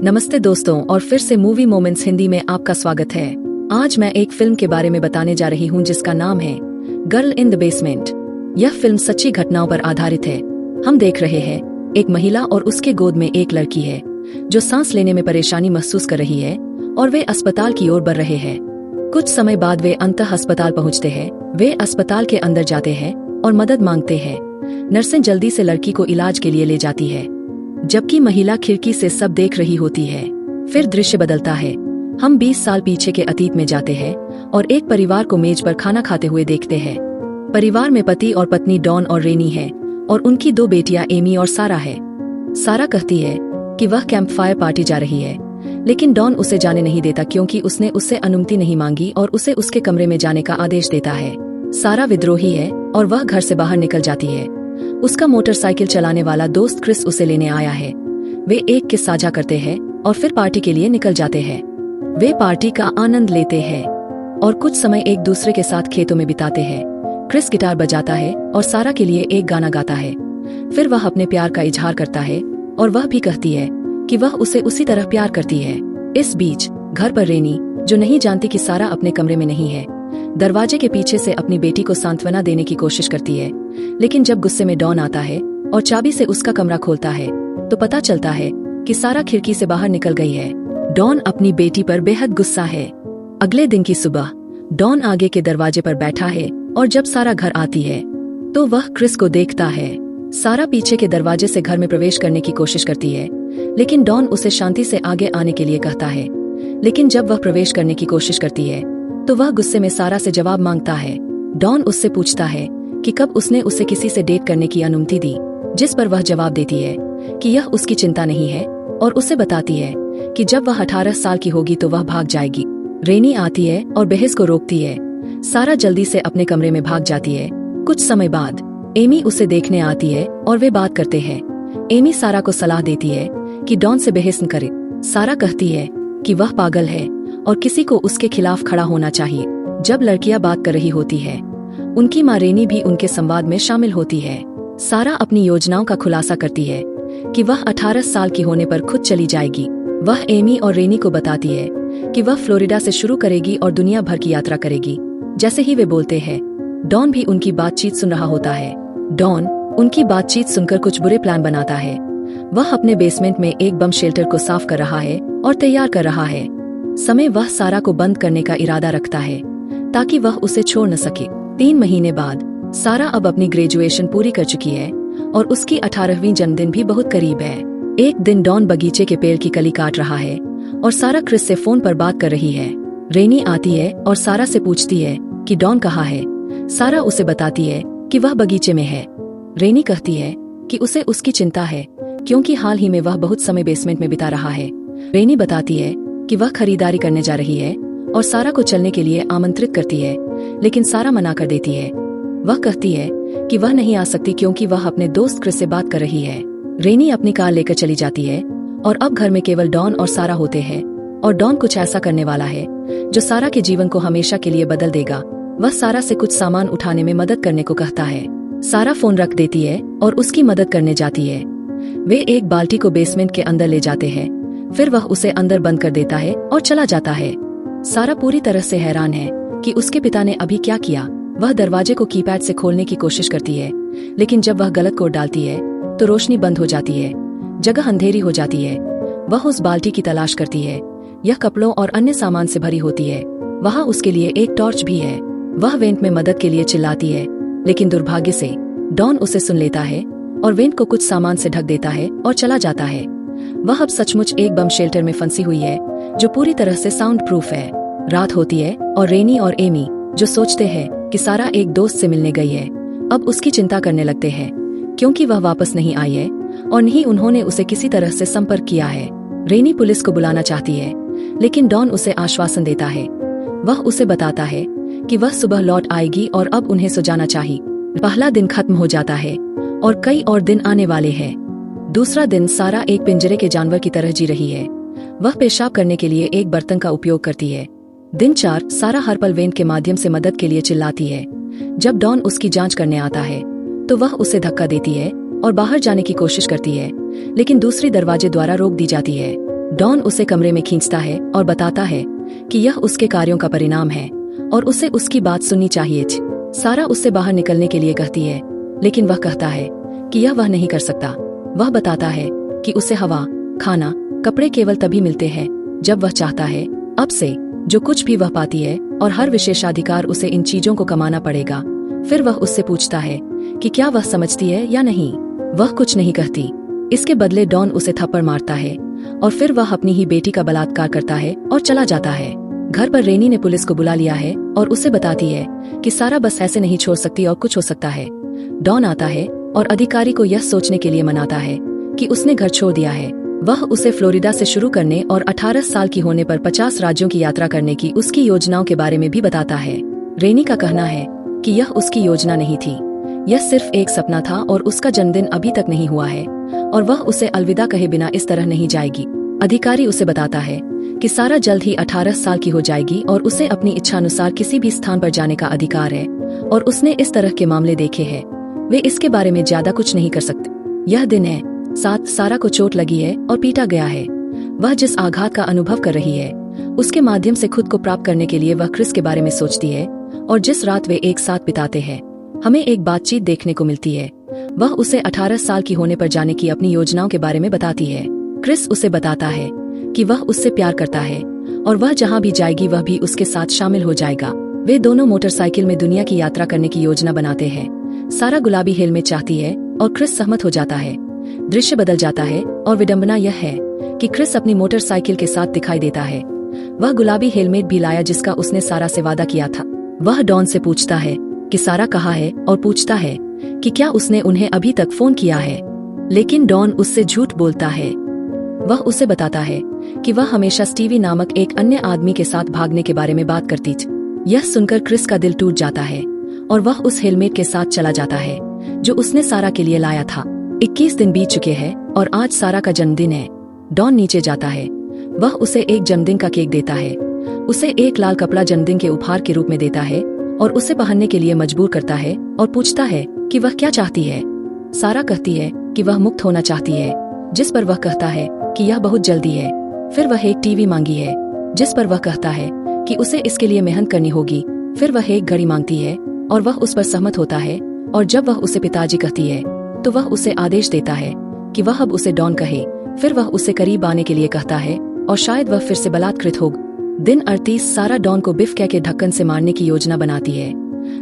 नमस्ते दोस्तों, और फिर से मूवी मोमेंट्स हिंदी में आपका स्वागत है। आज मैं एक फिल्म के बारे में बताने जा रही हूँ जिसका नाम है गर्ल इन द बेसमेंट। यह फिल्म सच्ची घटनाओं पर आधारित है। हम देख रहे हैं एक महिला और उसके गोद में एक लड़की है जो सांस लेने में परेशानी महसूस कर रही है और वे अस्पताल की ओर बढ़ रहे हैं। कुछ समय बाद वे अंततः अस्पताल पहुँचते हैं। वे अस्पताल के अंदर जाते हैं और मदद मांगते हैं। नर्सें जल्दी से लड़की को इलाज के लिए ले जाती है, जबकि महिला खिड़की से सब देख रही होती है। फिर दृश्य बदलता है। हम 20 साल पीछे के अतीत में जाते हैं और एक परिवार को मेज पर खाना खाते हुए देखते हैं। परिवार में पति और पत्नी डॉन और रेनी है और उनकी 2 बेटियां एमी और सारा है। सारा कहती है कि वह कैंप फायर पार्टी जा रही है, लेकिन डॉन उसे जाने नहीं देता क्योंकि उसने उससे अनुमति नहीं मांगी और उसे उसके कमरे में जाने का आदेश देता है। सारा विद्रोही है और वह घर से बाहर निकल जाती है। उसका मोटरसाइकिल चलाने वाला दोस्त क्रिस उसे लेने आया है। वे एक किस साझा करते हैं और फिर पार्टी के लिए निकल जाते हैं। वे पार्टी का आनंद लेते हैं और कुछ समय एक दूसरे के साथ खेतों में बिताते हैं। क्रिस गिटार बजाता है और सारा के लिए एक गाना गाता है। फिर वह अपने प्यार का इजहार करता है और वह भी कहती है कि वह उसे उसी तरह प्यार करती है। इस बीच घर पर रेनी, जो नहीं जानती कि सारा अपने कमरे में नहीं है, दरवाजे के पीछे से अपनी बेटी को सांत्वना देने की कोशिश करती है। लेकिन जब गुस्से में डॉन आता है और चाबी से उसका कमरा खोलता है तो पता चलता है कि सारा खिड़की से बाहर निकल गई है। डॉन अपनी बेटी पर बेहद गुस्सा है। अगले दिन की सुबह डॉन आगे के दरवाजे पर बैठा है और जब सारा घर आती है तो वह क्रिस को देखता है। सारा पीछे के दरवाजे से घर में प्रवेश करने की कोशिश करती है, लेकिन डॉन उसे शांति से आगे आने के लिए कहता है। लेकिन जब वह प्रवेश करने की कोशिश करती है तो वह गुस्से में सारा से जवाब मांगता है। डॉन उससे पूछता है कि कब उसने उसे किसी से डेट करने की अनुमति दी, जिस पर वह जवाब देती है कि यह उसकी चिंता नहीं है और उसे बताती है कि जब वह 18 साल की होगी तो वह भाग जाएगी। रेनी आती है और बहस को रोकती है। सारा जल्दी से अपने कमरे में भाग जाती है। कुछ समय बाद एमी उसे देखने आती है और वे बात करते हैं। एमी सारा को सलाह देती है कि डॉन से बहस न करे। सारा कहती है कि वह पागल है और किसी को उसके खिलाफ खड़ा होना चाहिए। जब लड़कियां बात कर रही होती है, उनकी माँ रेनी भी उनके संवाद में शामिल होती है। सारा अपनी योजनाओं का खुलासा करती है कि वह 18 साल की होने पर खुद चली जाएगी। वह एमी और रेनी को बताती है कि वह फ्लोरिडा से शुरू करेगी और दुनिया भर की यात्रा करेगी। जैसे ही वे बोलते हैं, डॉन भी उनकी बातचीत सुन रहा होता है। डॉन उनकी बातचीत सुनकर कुछ बुरे प्लान बनाता है। वह अपने बेसमेंट में एक बम शेल्टर को साफ कर रहा है और तैयार कर रहा है। समय वह सारा को बंद करने का इरादा रखता है ताकि वह उसे छोड़ न सके। 3 महीने बाद सारा अब अपनी ग्रेजुएशन पूरी कर चुकी है और उसकी 18वीं जन्मदिन भी बहुत करीब है। एक दिन डॉन बगीचे के पेड़ की कली काट रहा है और सारा क्रिस से फोन पर बात कर रही है। रेनी आती है और सारा से पूछती है कि डॉन कहाँ है। सारा उसे बताती है कि वह बगीचे में है। रेनी कहती है कि उसे उसकी चिंता है क्योंकि हाल ही में वह बहुत समय बेसमेंट में बिता रहा है। रेनी बताती है कि वह खरीदारी करने जा रही है और सारा को चलने के लिए आमंत्रित करती है, लेकिन सारा मना कर देती है। वह कहती है कि वह नहीं आ सकती क्योंकि वह अपने दोस्त क्रिस से बात कर रही है। रेनी अपनी कार लेकर चली जाती है और अब घर में केवल डॉन और सारा होते हैं और डॉन कुछ ऐसा करने वाला है जो सारा के जीवन को हमेशा के लिए बदल देगा। वह सारा से कुछ सामान उठाने में मदद करने को कहता है। सारा फोन रख देती है और उसकी मदद करने जाती है। वे एक बाल्टी को बेसमेंट के अंदर ले जाते हैं। फिर वह उसे अंदर बंद कर देता है और चला जाता है। सारा पूरी तरह से हैरान है कि उसके पिता ने अभी क्या किया। वह दरवाजे को कीपैड से खोलने की कोशिश करती है, लेकिन जब वह गलत कोड डालती है तो रोशनी बंद हो जाती है। जगह अंधेरी हो जाती है। वह उस बाल्टी की तलाश करती है। यह कपड़ों और अन्य सामान से भरी होती है। वहाँ उसके लिए एक टॉर्च भी है। वह वेंट में मदद के लिए चिल्लाती है, लेकिन दुर्भाग्य से डॉन उसे सुन लेता है और वेंट को कुछ सामान से ढक देता है और चला जाता है। वह अब सचमुच एक बम शेल्टर में फंसी हुई है जो पूरी तरह से साउंड प्रूफ है। रात होती है और रेनी और एमी, जो सोचते हैं कि सारा एक दोस्त से मिलने गई है, अब उसकी चिंता करने लगते हैं क्योंकि वह वापस नहीं आई है और नहीं उन्होंने उसे किसी तरह से संपर्क किया है। रेनी पुलिस को बुलाना चाहती है, लेकिन डॉन उसे आश्वासन देता है। वह उसे बताता है कि वह सुबह लौट आएगी और अब उन्हें सो जाना चाहिए। पहला दिन खत्म हो जाता है और कई और दिन आने वाले हैं। दूसरा दिन सारा एक पिंजरे के जानवर की तरह जी रही है। वह पेशाब करने के लिए एक बर्तन का उपयोग करती है। दिन 4 सारा हर पल वेंट के माध्यम से मदद के लिए चिल्लाती है। जब डॉन उसकी जांच करने आता है तो वह उसे धक्का देती है और बाहर जाने की कोशिश करती है, लेकिन दूसरी दरवाजे द्वारा रोक दी जाती है। डॉन उसे कमरे में खींचता है और बताता है कि यह उसके कार्यों का परिणाम है और उसे उसकी बात सुननी चाहिए। सारा उससे बाहर निकलने के लिए कहती है, लेकिन वह कहता है कि यह वह नहीं कर सकता। वह बताता है कि उसे हवा, खाना, कपड़े केवल तभी मिलते हैं जब वह चाहता है। अब से जो कुछ भी वह पाती है और हर विशेषाधिकार उसे इन चीजों को कमाना पड़ेगा। फिर वह उससे पूछता है कि क्या वह समझती है या नहीं। वह कुछ नहीं कहती। इसके बदले डॉन उसे थप्पड़ मारता है और फिर वह अपनी ही बेटी का बलात्कार करता है और चला जाता है। घर पर रेनी ने पुलिस को बुला लिया है और उसे बताती है कि सारा बस ऐसे नहीं छोड़ सकती और कुछ हो सकता है। डॉन आता है और अधिकारी को यह सोचने के लिए मनाता है कि उसने घर छोड़ दिया है। वह उसे फ्लोरिडा से शुरू करने और 18 साल की होने पर 50 राज्यों की यात्रा करने की उसकी योजनाओं के बारे में भी बताता है। रेनी का कहना है कि यह उसकी योजना नहीं थी, यह सिर्फ एक सपना था और उसका जन्मदिन अभी तक नहीं हुआ है और वह उसे अलविदा कहे बिना इस तरह नहीं जाएगी। अधिकारी उसे बताता है कि सारा जल्द ही 18 साल की हो जाएगी और उसे अपनी इच्छानुसार किसी भी स्थान पर जाने का अधिकार है और उसने इस तरह के मामले देखे हैं। वे इसके बारे में ज्यादा कुछ नहीं कर सकते। यह दिन है 7। सारा को चोट लगी है और पीटा गया है। वह जिस आघात का अनुभव कर रही है उसके माध्यम से खुद को प्राप्त करने के लिए वह क्रिस के बारे में सोचती है और जिस रात वे एक साथ बिताते हैं हमें एक बातचीत देखने को मिलती है। वह उसे 18 साल की होने पर जाने की अपनी योजनाओं के बारे में बताती है। क्रिस उसे बताता है कि वह उससे प्यार करता है और वह जहाँ भी जाएगी वह भी उसके साथ शामिल हो जाएगा। वे दोनों मोटरसाइकिल में दुनिया की यात्रा करने की योजना बनाते हैं। सारा गुलाबी हिल में चाहती है और क्रिस सहमत हो जाता है। दृश्य बदल जाता है और विडंबना यह है कि क्रिस अपनी मोटरसाइकिल के साथ दिखाई देता है। वह गुलाबी हेलमेट भी लाया जिसका उसने सारा से वादा किया था। वह डॉन से पूछता है कि सारा कहाँ है और पूछता है कि क्या उसने उन्हें अभी तक फोन किया है, लेकिन डॉन उससे झूठ बोलता है। वह उसे बताता है कि वह हमेशा स्टीवी नामक एक अन्य आदमी के साथ भागने के बारे में बात करती थी। यह सुनकर क्रिस का दिल टूट जाता है और वह उस हेलमेट के साथ चला जाता है जो उसने सारा के लिए लाया था। 21 दिन बीत चुके हैं और आज सारा का जन्मदिन है। डॉन नीचे जाता है। वह उसे एक जन्मदिन का केक देता है, उसे एक लाल कपड़ा जन्मदिन के उपहार के रूप में देता है और उसे पहनने के लिए मजबूर करता है और पूछता है कि वह क्या चाहती है। सारा कहती है कि वह मुक्त होना चाहती है, जिस पर वह कहता है कि यह बहुत जल्दी है। फिर वह एक टीवी मांगी है, जिस पर वह कहता है कि उसे इसके लिए मेहनत करनी होगी। फिर वह एक घड़ी मांगती है और वह उस पर सहमत होता है और जब वह उसे पिताजी कहती है तो वह उसे आदेश देता है कि वह अब उसे डॉन कहे। फिर वह उसे करीब आने के लिए कहता है और शायद वह फिर से बलात्कृत हो। दिन 38 सारा डॉन को बिफ के ढक्कन से मारने की योजना बनाती है।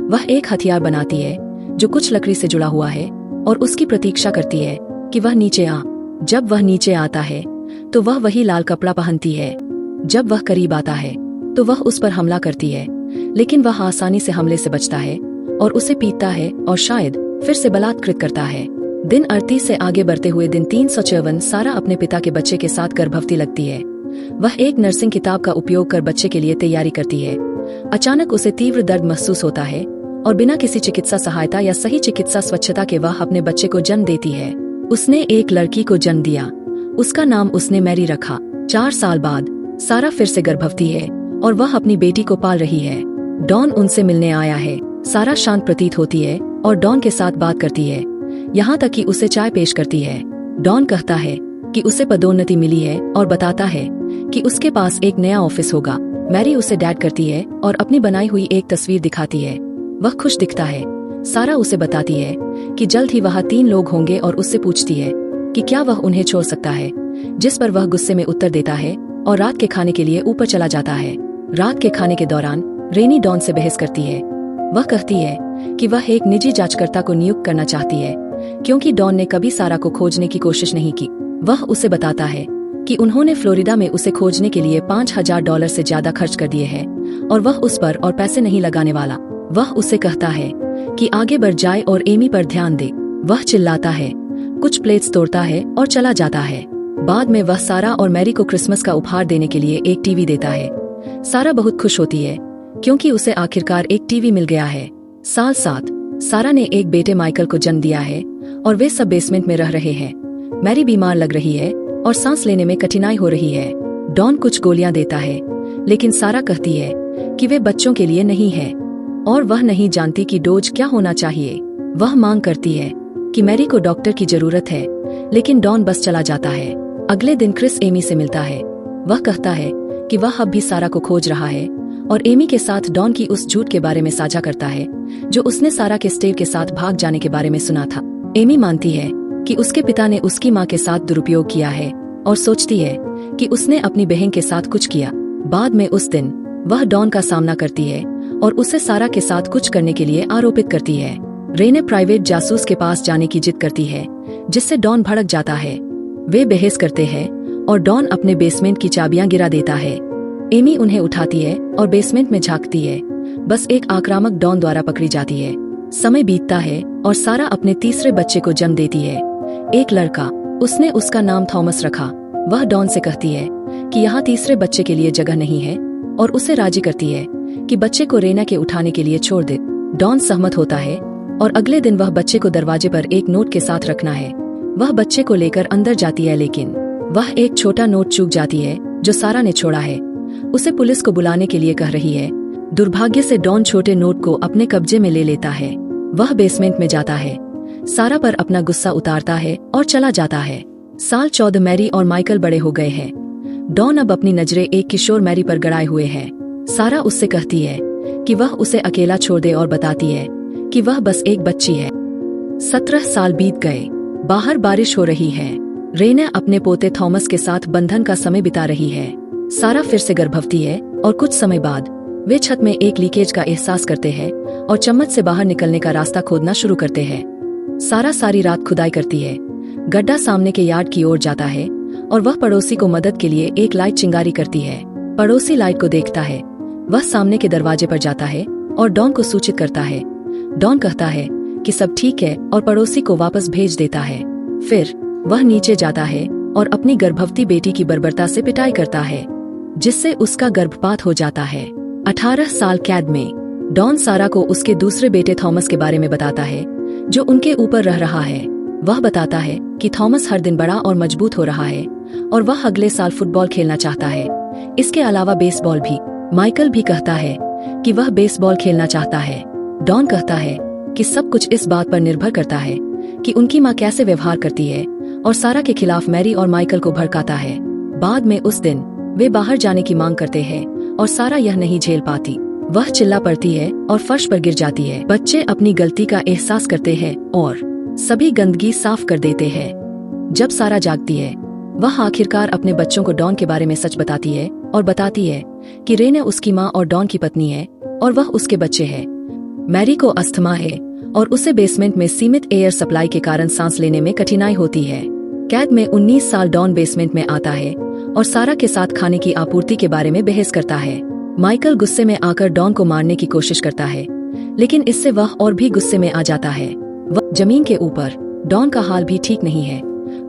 वह एक हथियार बनाती है जो कुछ लकड़ी से जुड़ा हुआ है और उसकी प्रतीक्षा करती है कि वह नीचे आ। जब वह नीचे आता है तो वह वही लाल कपड़ा पहनती है। जब वह करीब आता है तो वह उस पर हमला करती है, लेकिन वह आसानी से हमले से बचता है और उसे पीटता है और शायद फिर से बलात्कृत करता है। दिन 38 से आगे बढ़ते हुए दिन 354 सारा अपने पिता के बच्चे के साथ गर्भवती लगती है। वह एक नर्सिंग किताब का उपयोग कर बच्चे के लिए तैयारी करती है। अचानक उसे तीव्र दर्द महसूस होता है और बिना किसी चिकित्सा सहायता या सही चिकित्सा स्वच्छता के वह अपने बच्चे को जन्म देती है। उसने एक लड़की को जन्म दिया। उसका नाम उसने मैरी रखा। 4 साल बाद सारा फिर से गर्भवती है और वह अपनी बेटी को पाल रही है। डॉन उनसे मिलने आया है। सारा शांत प्रतीत होती है और डॉन के साथ बात करती है, यहाँ तक कि उसे चाय पेश करती है। डॉन कहता है कि उसे पदोन्नति मिली है और बताता है कि उसके पास एक नया ऑफिस होगा। मैरी उसे डैड करती है और अपनी बनाई हुई एक तस्वीर दिखाती है। वह खुश दिखता है। सारा उसे बताती है कि जल्द ही वहाँ 3 लोग होंगे और उससे पूछती है कि क्या वह उन्हें छोड़ सकता है, जिस पर वह गुस्से में उत्तर देता है और रात के खाने के लिए ऊपर चला जाता है। रात के खाने के दौरान रेनी डॉन से बहस करती है। वह कहती है कि वह एक निजी जांचकर्ता को नियुक्त करना चाहती है क्योंकि डॉन ने कभी सारा को खोजने की कोशिश नहीं की। वह उसे बताता है कि उन्होंने फ्लोरिडा में उसे खोजने के लिए $5000 से ज्यादा खर्च कर दिए हैं और वह उस पर और पैसे नहीं लगाने वाला। वह उसे कहता है कि आगे बढ़ जाए और एमी पर ध्यान दे। वह चिल्लाता है, कुछ प्लेट्स तोड़ता है और चला जाता है। बाद में वह सारा और मैरी को क्रिसमस का उपहार देने के लिए एक टीवी देता है। सारा बहुत खुश होती है क्योंकि उसे आखिरकार एक टीवी मिल गया है। साल 7 सारा ने एक बेटे माइकल को जन्म दिया है और वे सब बेसमेंट में रह रहे हैं। मैरी बीमार लग रही है और सांस लेने में कठिनाई हो रही है। डॉन कुछ गोलियां देता है, लेकिन सारा कहती है कि वे बच्चों के लिए नहीं है और वह नहीं जानती कि डोज क्या होना चाहिए। वह मांग करती है कि मैरी को डॉक्टर की जरूरत है, लेकिन डॉन बस चला जाता है। अगले दिन क्रिस एमी से मिलता है। वह कहता है कि वह अब भी सारा को खोज रहा है और एमी के साथ डॉन की उस झूठ के बारे में साझा करता है जो उसने सारा के स्टेव के साथ भाग जाने के बारे में सुना था। एमी मानती है कि उसके पिता ने उसकी माँ के साथ दुरुपयोग किया है और सोचती है कि उसने अपनी बहन के साथ कुछ किया। बाद में उस दिन वह डॉन का सामना करती है और उसे सारा के साथ कुछ करने के लिए आरोपित करती है। रेने प्राइवेट जासूस के पास जाने की जिद करती है जिससे डॉन भड़क जाता है। वे बहस करते हैं और डॉन अपने बेसमेंट की चाबियां गिरा देता है। एमी उन्हें उठाती है और बेसमेंट में झांकती है। बस एक आक्रामक डॉन द्वारा पकड़ी जाती है। समय बीतता है और सारा अपने तीसरे बच्चे को जन्म देती है, एक लड़का। उसने उसका नाम थॉमस रखा। वह डॉन से कहती है कि यहाँ तीसरे बच्चे के लिए जगह नहीं है और उसे राजी करती है कि बच्चे को रेना के उठाने के लिए छोड़ दे। डॉन सहमत होता है और अगले दिन वह बच्चे को दरवाजे पर एक नोट के साथ रखना है। वह बच्चे को लेकर अंदर जाती है लेकिन वह एक छोटा नोट चूक जाती है जो सारा ने छोड़ा है। उसे पुलिस को बुलाने के लिए कह रही है। दुर्भाग्य से डॉन छोटे नोट को अपने कब्जे में ले लेता है। वह बेसमेंट में जाता है, सारा पर अपना गुस्सा उतारता है और चला जाता है। साल 14 मैरी और माइकल बड़े हो गए हैं। डॉन अब अपनी नजरें एक किशोर मैरी पर गड़ाए हुए है। सारा उससे कहती है कि वह उसे अकेला छोड़ दे और बताती है कि वह बस एक बच्ची है। 17 साल बीत गए। बाहर बारिश हो रही है। रेना अपने पोते थॉमस के साथ बंधन का समय बिता रही है। सारा फिर से गर्भवती है और कुछ समय बाद वे छत में एक लीकेज का एहसास करते हैं और चम्मच से बाहर निकलने का रास्ता खोदना शुरू करते हैं। सारा सारी रात खुदाई करती है। गड्ढा सामने के यार्ड की ओर जाता है और वह पड़ोसी को मदद के लिए एक लाइट चिंगारी करती है। पड़ोसी लाइट को देखता है। वह सामने के दरवाजे पर जाता है और डॉन को सूचित करता है। डॉन कहता है कि सब ठीक है और पड़ोसी को वापस भेज देता है। फिर वह नीचे जाता है और अपनी गर्भवती बेटी की बर्बरता से पिटाई करता है जिससे उसका गर्भपात हो जाता है। 18 साल कैद में डॉन सारा को उसके दूसरे बेटे थॉमस के बारे में बताता है जो उनके ऊपर रह रहा है। वह बताता है कि थॉमस हर दिन बड़ा और मजबूत हो रहा है और वह अगले साल फुटबॉल खेलना चाहता है, इसके अलावा बेसबॉल भी। माइकल भी कहता है कि वह बेसबॉल खेलना चाहता है। डॉन कहता है कि सब कुछ इस बात पर निर्भर करता है कि उनकी माँ कैसे व्यवहार करती है और सारा के खिलाफ मैरी और माइकल को भड़काता है। बाद में उस दिन वे बाहर जाने की मांग करते हैं और सारा यह नहीं झेल पाती। वह चिल्ला पड़ती है और फर्श पर गिर जाती है। बच्चे अपनी गलती का एहसास करते हैं और सभी गंदगी साफ कर देते हैं। जब सारा जागती है, वह आखिरकार अपने बच्चों को डॉन के बारे में सच बताती है और बताती है कि रेना उसकी माँ और डॉन की पत्नी है और वह उसके बच्चे हैं। मैरी को अस्थमा है और उसे बेसमेंट में सीमित एयर सप्लाई के कारण सांस लेने में कठिनाई होती है। कैद में 19 साल डॉन बेसमेंट में आता है और सारा के साथ खाने की आपूर्ति के बारे में बहस करता है। माइकल गुस्से में आकर डॉन को मारने की कोशिश करता है लेकिन इससे वह और भी गुस्से में आ जाता है। वह जमीन के ऊपर डॉन का हाल भी ठीक नहीं है।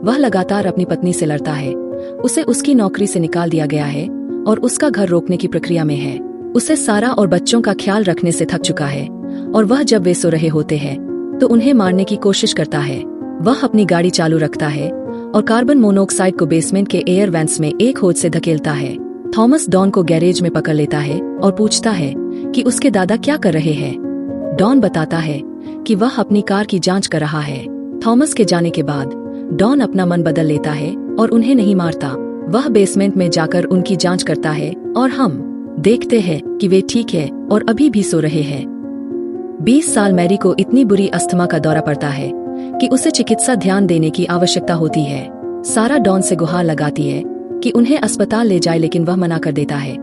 वह लगातार अपनी पत्नी से लड़ता है। उसे उसकी नौकरी से निकाल दिया गया है और उसका घर रोकने की प्रक्रिया में है। उसे सारा और बच्चों का ख्याल रखने से थक चुका है और वह जब वे सो रहे होते हैं तो उन्हें मारने की कोशिश करता है। वह अपनी गाड़ी चालू रखता है और कार्बन मोनोऑक्साइड को बेसमेंट के एयर वेंट्स में एक होद से धकेलता है। थॉमस डॉन को गैरेज में पकड़ लेता है और पूछता है कि उसके दादा क्या कर रहे हैं। डॉन बताता है कि वह अपनी कार की जांच कर रहा है। थॉमस के जाने के बाद डॉन अपना मन बदल लेता है और उन्हें नहीं मारता। वह बेसमेंट में जाकर उनकी जांच करता है और हम देखते हैं कि वे ठीक है और अभी भी सो रहे हैं। 20 साल मैरी को इतनी बुरी अस्थमा का दौरा पड़ता है कि उसे चिकित्सा ध्यान देने की आवश्यकता होती है। सारा डॉन से गुहार लगाती है कि उन्हें अस्पताल ले जाए लेकिन वह मना कर देता है।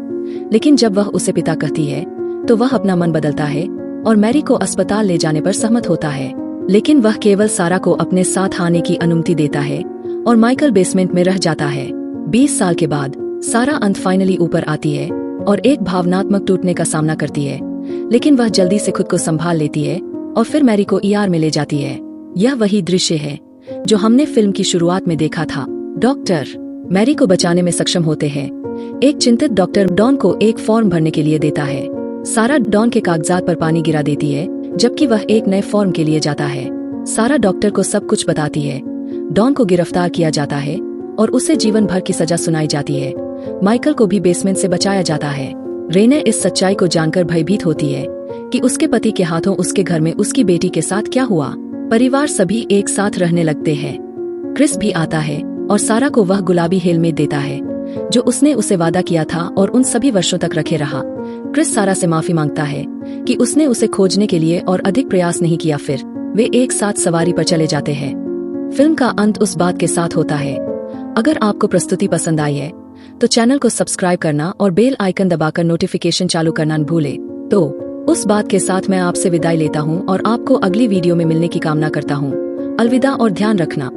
लेकिन जब वह उसे पिता कहती है तो वह अपना मन बदलता है और मैरी को अस्पताल ले जाने पर सहमत होता है। लेकिन वह केवल सारा को अपने साथ आने की अनुमति देता है और माइकल बेसमेंट में रह जाता है। 20 साल के बाद सारा अंत फाइनली ऊपर आती है और एक भावनात्मक टूटने का सामना करती है, लेकिन वह जल्दी से खुद को संभाल लेती है और फिर मैरी को ईआर में ले जाती है। यह वही दृश्य है जो हमने फिल्म की शुरुआत में देखा था। डॉक्टर मैरी को बचाने में सक्षम होते हैं। एक चिंतित डॉक्टर डॉन को एक फॉर्म भरने के लिए देता है। सारा डॉन के कागजात पर पानी गिरा देती है जबकि वह एक नए फॉर्म के लिए जाता है। सारा डॉक्टर को सब कुछ बताती है। डॉन को गिरफ्तार किया जाता है और उसे जीवन भर की सजा सुनाई जाती है। माइकल को भी बेसमेंट से बचाया जाता है। रेना इस सच्चाई को जानकर भयभीत होती है कि उसके पति के हाथों उसके घर में उसकी बेटी के साथ क्या हुआ। परिवार सभी एक साथ रहने लगते हैं। क्रिस भी आता है और सारा को वह गुलाबी हेलमेट देता है जो उसने उसे वादा किया था और उन सभी वर्षों तक रखे रहा। क्रिस सारा से माफी मांगता है कि उसने उसे खोजने के लिए और अधिक प्रयास नहीं किया। फिर वे एक साथ सवारी पर चले जाते हैं। फिल्म का अंत उस बात के साथ होता है। अगर आपको प्रस्तुति पसंद आई है तो चैनल को सब्सक्राइब करना और बेल आइकन दबाकर नोटिफिकेशन चालू करना न भूले। तो उस बात के साथ मैं आपसे विदाई लेता हूँ और आपको अगली वीडियो में मिलने की कामना करता हूँ। अलविदा और ध्यान रखना।